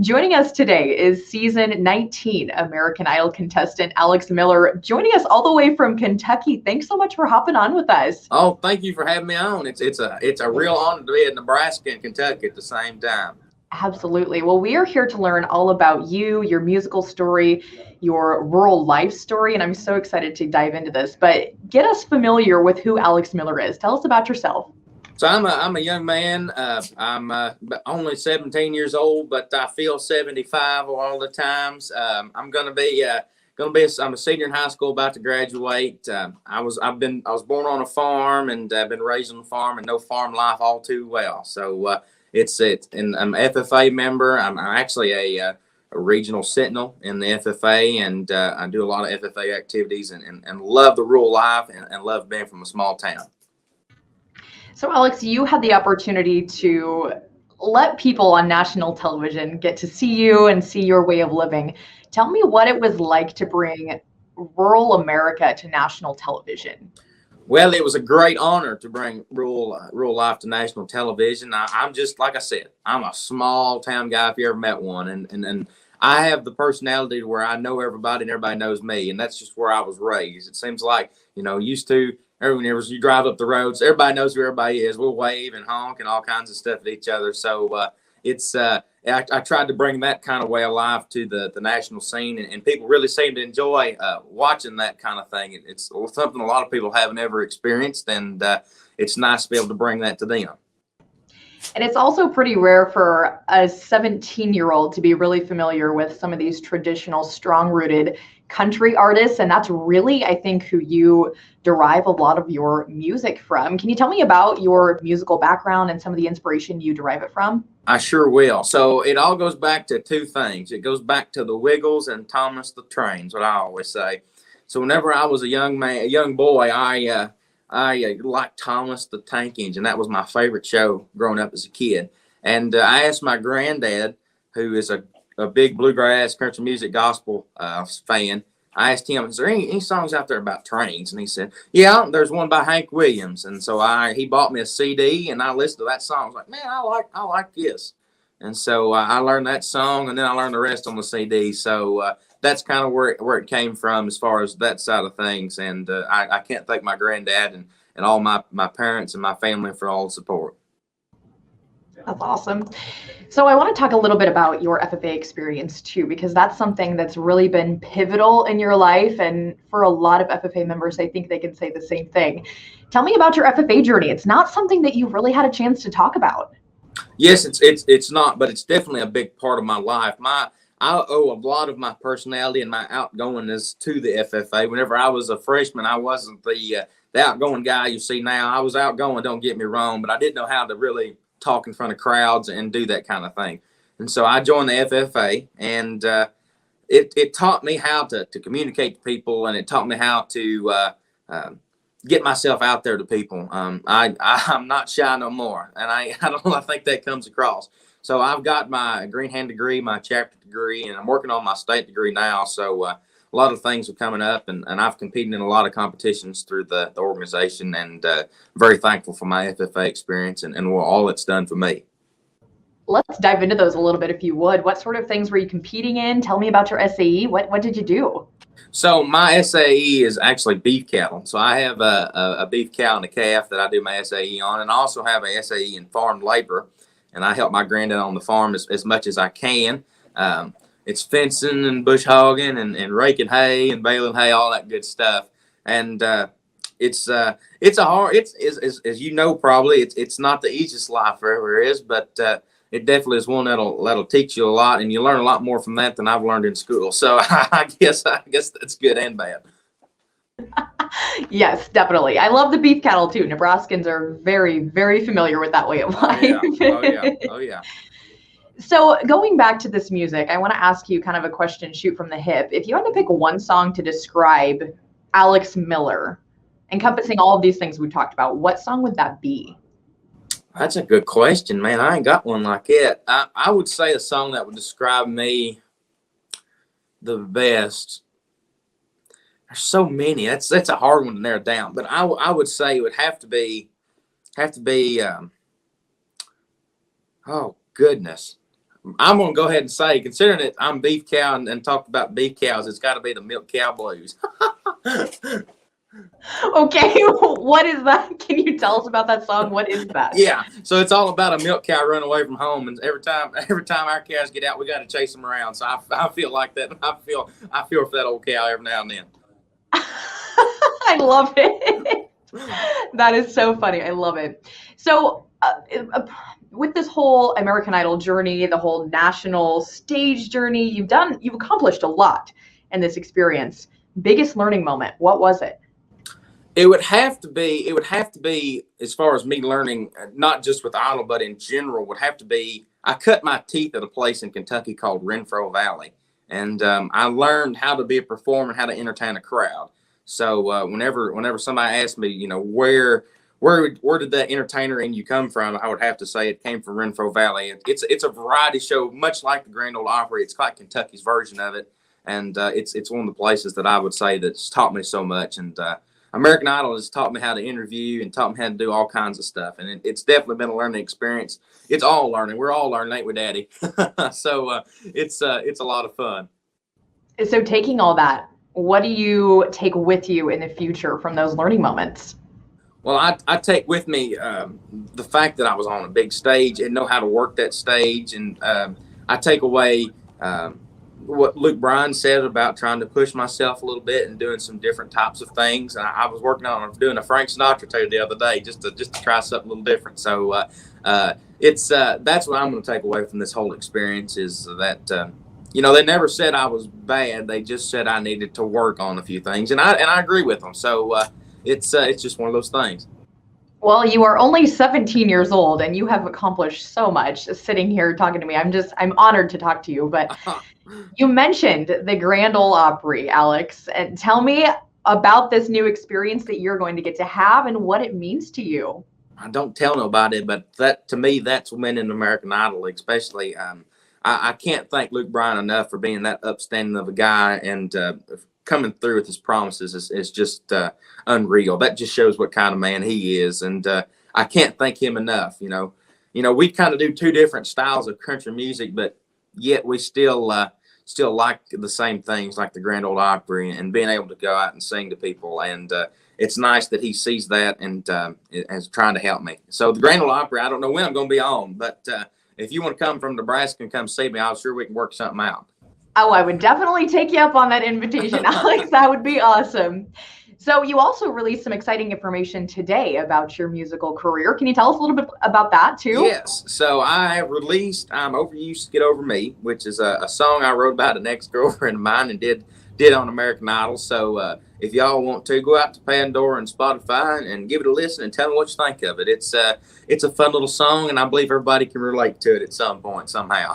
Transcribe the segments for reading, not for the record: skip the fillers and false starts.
Joining us today is season 19 American Idol contestant Alex Miller, joining us all the way from Kentucky. Thanks so much for hopping on with us. Oh, thank you for having me on. It's a real honor to be in Nebraska and Kentucky at the same time. Absolutely. Well, we are here to learn all about you, your musical story, your rural life story, and I'm so excited to dive into this. But get us familiar with who Alex Miller is. Tell us about yourself. So I'm a young man. I'm only 17 years old, but I feel 75 all the times. I'm a senior in high school, about to graduate. I was born on a farm, and I've been raised on a farm and know farm life all too well. So and I'm an FFA member. I'm actually a regional sentinel in the FFA, and I do a lot of FFA activities and love the rural life and love being from a small town. So, Alex, you had the opportunity to let people on national television get to see you and see your way of living. Tell me what it was like to bring rural America to national television. Well, it was a great honor to bring rural life to national television. I'm just, like I said, I'm a small town guy if you ever met one, and I have the personality to where I know everybody and everybody knows me, and that's just where I was raised. It seems like, used to. Whenever you drive up the roads, everybody knows who everybody is. We'll wave and honk and all kinds of stuff at each other. So I tried to bring that kind of way of life to the national scene, and people really seem to enjoy watching that kind of thing. It's something a lot of people haven't ever experienced, and it's nice to be able to bring that to them. And it's also pretty rare for a 17-year-old to be really familiar with some of these traditional, strong-rooted country artists. And that's really, I think, who you derive a lot of your music from. Can you tell me about your musical background and some of the inspiration you derive it from? I sure will. So it all goes back to two things. It goes back to the Wiggles and Thomas the Train's, what I always say. So whenever I was a young boy, I liked Thomas the Tank Engine. That was my favorite show growing up as a kid. And I asked my granddad, who is a big bluegrass, country music, gospel fan. I asked him, is there any songs out there about trains? And he said, yeah, there's one by Hank Williams. And so he bought me a CD, and I listened to that song. I was like, man, I like this. And so I learned that song, and then I learned the rest on the CD. So that's kind of where it came from as far as that side of things. And I can't thank my granddad and all my parents and my family for all the support. That's awesome. So I want to talk a little bit about your FFA experience too, because that's something that's really been pivotal in your life. And for a lot of FFA members, I think they can say the same thing. Tell me about your FFA journey. It's not something that you really had a chance to talk about. Yes, it's not, but it's definitely a big part of my life. I owe a lot of my personality and my outgoingness to the FFA. Whenever I was a freshman, I wasn't the outgoing guy you see now. I was outgoing, don't get me wrong, but I didn't know how to really talk in front of crowds and do that kind of thing. And so I joined the FFA, and it taught me how to communicate to people, and it taught me how to get myself out there to people. I'm not shy no more, and I think that comes across. So I've got my Greenhand Degree, my chapter degree, and I'm working on my state degree now. So a lot of things are coming up, and I've competed in a lot of competitions through the organization, and very thankful for my FFA experience and all it's done for me. Let's dive into those a little bit, if you would. What sort of things were you competing in? Tell me about your SAE. What did you do? So my SAE is actually beef cattle. So I have a beef cow and a calf that I do my SAE on, and I also have a SAE in farm labor, and I help my granddad on the farm as much as I can. It's fencing and bush hogging and raking hay and baling hay, all that good stuff. And it's a hard, as you know, probably it's not the easiest life there ever is, but it definitely is one that'll teach you a lot, and you learn a lot more from that than I've learned in school. So I guess that's good and bad. Yes, definitely. I love the beef cattle too. Nebraskans are very, very familiar with that way of life. Oh yeah. Oh yeah. So going back to this music, I want to ask you kind of a question, shoot from the hip. If you had to pick one song to describe Alex Miller, encompassing all of these things we talked about, what song would that be? That's a good question, man. I ain't got one like it. I would say a song that would describe me the best. There's so many. That's a hard one to narrow down. But I would say it would have to be. Oh goodness, I'm going to go ahead and say, considering that I'm beef cow and talked about beef cows, it's got to be the milk cow blues. Okay, what is that? Can you tell us about that song? What is that? Yeah, so it's all about a milk cow running away from home, and every time our cows get out, we got to chase them around. So I feel like that. I feel for that old cow every now and then. I love it. That is so funny. I love it. So with this whole American Idol journey, the whole national stage journey, you've accomplished a lot in this experience. Biggest learning moment, what was it? It would have to be, as far as me learning, not just with Idol, but in general, would have to be, I cut my teeth at a place in Kentucky called Renfro Valley. And I learned how to be a performer, how to entertain a crowd. So whenever somebody asked me, you know, where did that entertainer in you come from, I would have to say it came from Renfro Valley. It's a variety show, much like the Grand Ole Opry. It's like Kentucky's version of it. And it's one of the places that I would say that's taught me so much. And American Idol has taught me how to interview and taught me how to do all kinds of stuff. And it's definitely been a learning experience. It's all learning. We're all learning, ain't we, Daddy? So it's a lot of fun. So taking all that, what do you take with you in the future from those learning moments? Well, I take with me the fact that I was on a big stage and know how to work that stage. And I take away what Luke Bryan said about trying to push myself a little bit and doing some different types of things. And I was working on doing a Frank Sinatra tape the other day just to try something a little different. So that's what I'm going to take away from this whole experience is that, you know, they never said I was bad. They just said I needed to work on a few things. And I agree with them. So it's just one of those things. Well, you are only 17 years old and you have accomplished so much sitting here talking to me. I'm honored to talk to you, but you mentioned the Grand Ole Opry, Alex, and tell me about this new experience that you're going to get to have and what it means to you. I don't tell nobody, but that to me, that's winning American Idol, especially. I can't thank Luke Bryan enough for being that upstanding of a guy and coming through with his promises is just unreal. That just shows what kind of man he is. And I can't thank him enough. You know, we kind of do two different styles of country music, but yet we still like the same things like the Grand Ole Opry and being able to go out and sing to people. And it's nice that he sees that and is trying to help me. So the Grand Ole Opry, I don't know when I'm going to be on, but if you want to come from Nebraska and come see me, I'm sure we can work something out. Oh, I would definitely take you up on that invitation, Alex. That would be awesome. So you also released some exciting information today about your musical career. Can you tell us a little bit about that too? Yes. So I released I'm Overused to Get Over Me, which is a song I wrote about an ex-girlfriend of mine and did on American Idol. So if y'all want to, go out to Pandora and Spotify and give it a listen and tell me what you think of it. It's a fun little song, and I believe everybody can relate to it at some point somehow.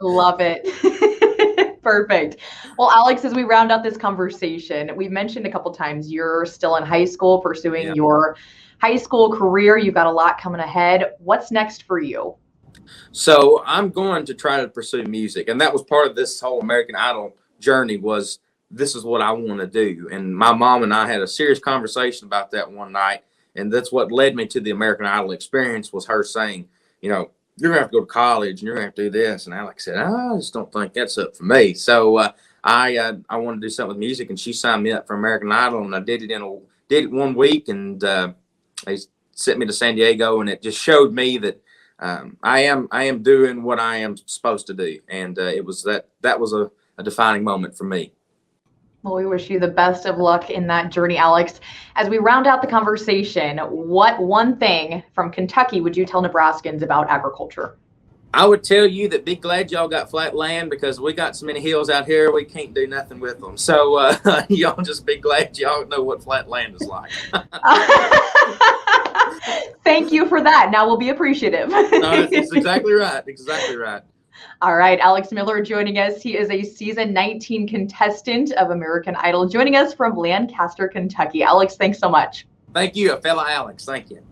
Love it. Perfect. Well, Alex, as we round out this conversation, we've mentioned a couple times you're still in high school pursuing your high school career. You've got a lot coming ahead. What's next for you? So I'm going to try to pursue music, and that was part of this whole American Idol journey was this is what I want to do. And my mom and I had a serious conversation about that one night, and that's what led me to the American Idol experience was her saying, you know, you're going to have to go to college and you're going to have to do this. And Alex said, I just don't think that's up for me. So I wanted to do something with music, and she signed me up for American Idol, and I did it 1 week, and they sent me to San Diego, and it just showed me that I am doing what I am supposed to do. And it was that was a defining moment for me. Well, we wish you the best of luck in that journey, Alex. As we round out the conversation, what one thing from Kentucky would you tell Nebraskans about agriculture? I would tell you that be glad y'all got flat land because we got so many hills out here, we can't do nothing with them. So y'all just be glad y'all know what flat land is like. Thank you for that. Now we'll be appreciative. No, that's exactly right. Exactly right. All right, Alex Miller joining us. He is a season 19 contestant of American Idol, joining us from Lancaster, Kentucky. Alex, thanks so much. Thank you, fellow Alex. Thank you.